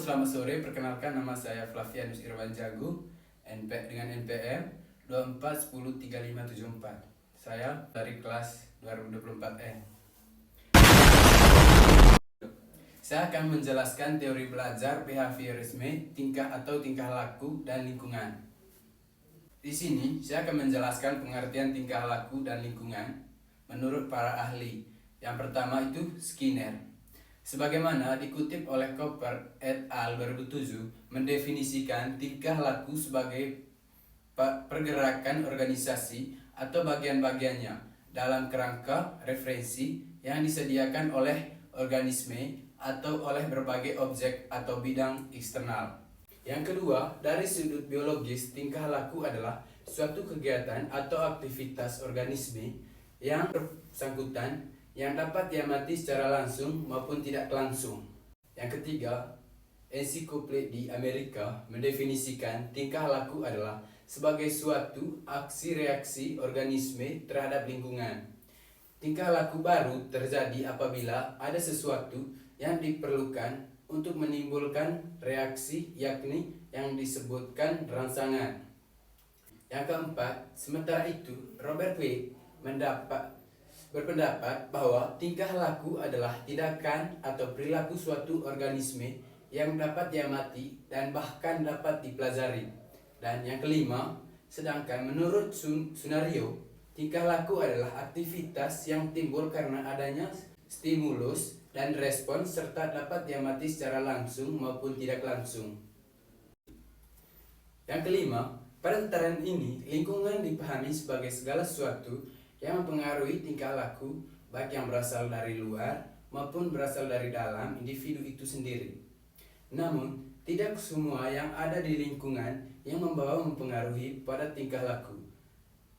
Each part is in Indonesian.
selamat sore. Perkenalkan, nama saya Flavianus Irwan Jago, dengan NPM 24103574. Saya dari kelas 2024N. Saya akan menjelaskan teori belajar behaviorisme, tingkah atau tingkah laku dan lingkungan. Di sini, saya akan menjelaskan pengertian tingkah laku dan lingkungan menurut para ahli. Yang pertama itu Skinner. Sebagaimana dikutip oleh Cooper et al. 2007, mendefinisikan tingkah laku sebagai pergerakan organisasi atau bagian-bagiannya dalam kerangka referensi yang disediakan oleh organisme atau oleh berbagai objek atau bidang eksternal. Yang kedua, dari sudut biologis, tingkah laku adalah suatu kegiatan atau aktivitas organisme yang bersangkutan yang dapat diamati secara langsung maupun tidak langsung. Yang ketiga, ensiklopedia Amerika mendefinisikan tingkah laku adalah sebagai suatu aksi-reaksi organisme terhadap lingkungan. Tingkah laku baru terjadi apabila ada sesuatu yang diperlukan untuk menimbulkan reaksi, yakni yang disebutkan rangsangan. Yang keempat, sementara itu, Robert W. berpendapat bahwa tingkah laku adalah tindakan atau perilaku suatu organisme yang dapat diamati dan bahkan dapat dipelajari. Dan yang kelima, sedangkan menurut Sunario, tingkah laku adalah aktivitas yang timbul karena adanya stimulus dan respon serta dapat diamati secara langsung maupun tidak langsung. Yang kelima, pada tataran ini, lingkungan dipahami sebagai segala sesuatu yang mempengaruhi tingkah laku, baik yang berasal dari luar maupun berasal dari dalam individu itu sendiri. Namun, tidak semua yang ada di lingkungan yang mempengaruhi pada tingkah laku.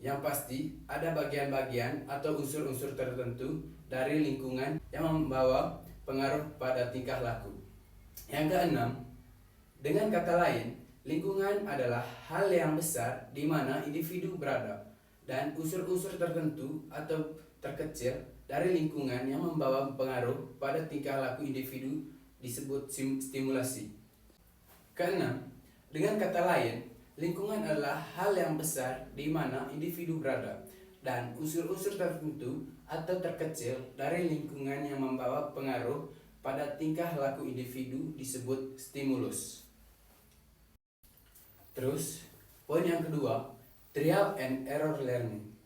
Yang pasti, ada bagian-bagian atau unsur-unsur tertentu dari lingkungan yang membawa pengaruh pada tingkah laku. Yang keenam, dengan kata lain, lingkungan adalah hal yang besar di mana individu berada, dan unsur-unsur tertentu atau terkecil dari lingkungan yang membawa pengaruh pada tingkah laku individu disebut stimulasi. Keenam, dengan kata lain, lingkungan adalah hal yang besar di mana individu berada, dan unsur-unsur tertentu atau terkecil dari lingkungan yang membawa pengaruh pada tingkah laku individu disebut stimulus. Terus, poin yang kedua, trial and error learning.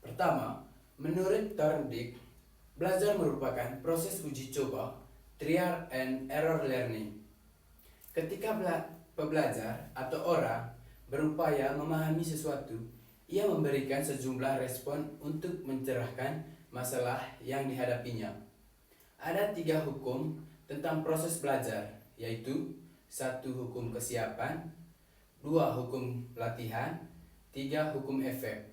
Pertama, menurut Thorndike, belajar merupakan proses uji coba, trial and error learning. Ketika pembelajar atau orang berupaya memahami sesuatu, ia memberikan sejumlah respon untuk mencerahkan masalah yang dihadapinya. Ada 3 hukum tentang proses belajar, yaitu 1. Hukum kesiapan, 2. Hukum pelatihan, 3. Hukum efek.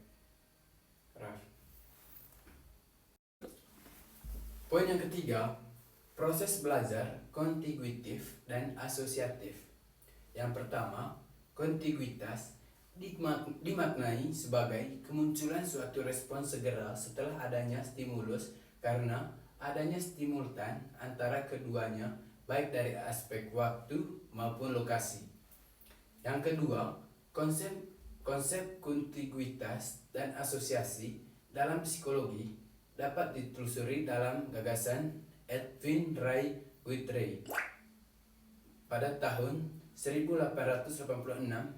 Poin yang ketiga, proses belajar kontiguitif dan asosiatif. Yang pertama, kontiguitas dimaknai sebagai kemunculan suatu respon segera setelah adanya stimulus karena adanya simultan antara keduanya, baik dari aspek waktu maupun lokasi. Yang kedua, konsep kontiguitas dan asosiasi dalam psikologi dapat ditelusuri dalam gagasan Edwin Ray Guthrie pada tahun 1886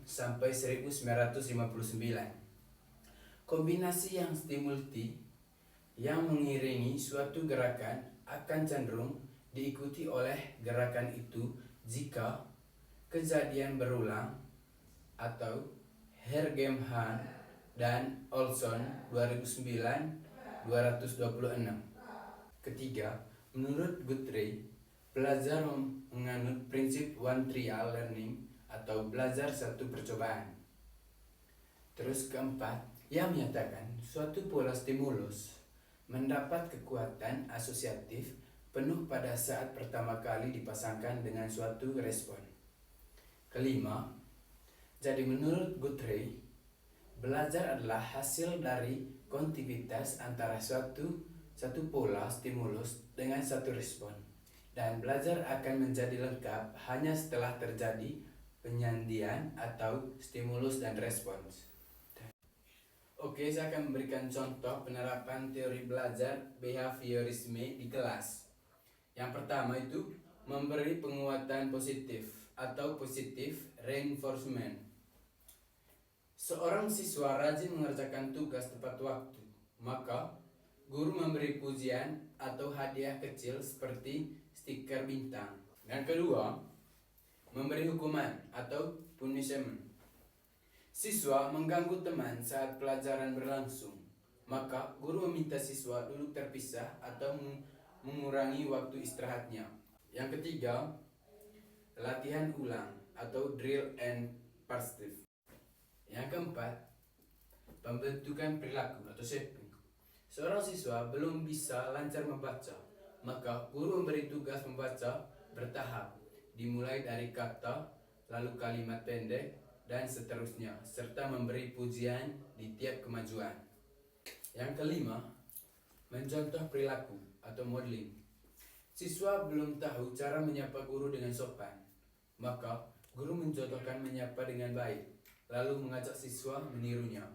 sampai 1959. Kombinasi yang stimulti yang mengiringi suatu gerakan akan cenderung diikuti oleh gerakan itu jika kejadian berulang, atau Hergemhan dan Olson 2009-226. Ketiga, menurut Guthrie, belajar menganut prinsip one trial learning atau belajar satu percobaan. Terus keempat, ia menyatakan suatu pola stimulus mendapat kekuatan asosiatif penuh pada saat pertama kali dipasangkan dengan suatu respon. Kelima, jadi menurut Guthrie, belajar adalah hasil dari kontiguitas antara satu pola stimulus dengan satu respon. Dan belajar akan menjadi lengkap hanya setelah terjadi penyandian atau stimulus dan respons. Oke, saya akan memberikan contoh penerapan teori belajar behaviorisme di kelas. Yang pertama itu memberi penguatan positif atau positive reinforcement. Seorang siswa rajin mengerjakan tugas tepat waktu, maka guru memberi pujian atau hadiah kecil seperti stiker bintang. Yang kedua, memberi hukuman atau punishment. Siswa mengganggu teman saat pelajaran berlangsung, maka guru meminta siswa duduk terpisah atau mengurangi waktu istirahatnya. Yang ketiga, latihan ulang atau drill and practice. Yang keempat, pembentukan perilaku atau shaping. Seorang siswa belum bisa lancar membaca, maka guru memberi tugas membaca bertahap, dimulai dari kata, lalu kalimat pendek, dan seterusnya, serta memberi pujian di tiap kemajuan. Yang kelima, mencontoh perilaku atau modeling. Siswa belum tahu cara menyapa guru dengan sopan, maka guru mencontohkan menyapa dengan baik, lalu mengajak siswa menirunya.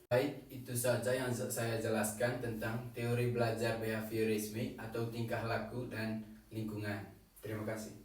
Baik, itu saja yang saya jelaskan tentang teori belajar behaviorisme atau tingkah laku dan lingkungan. Terima kasih.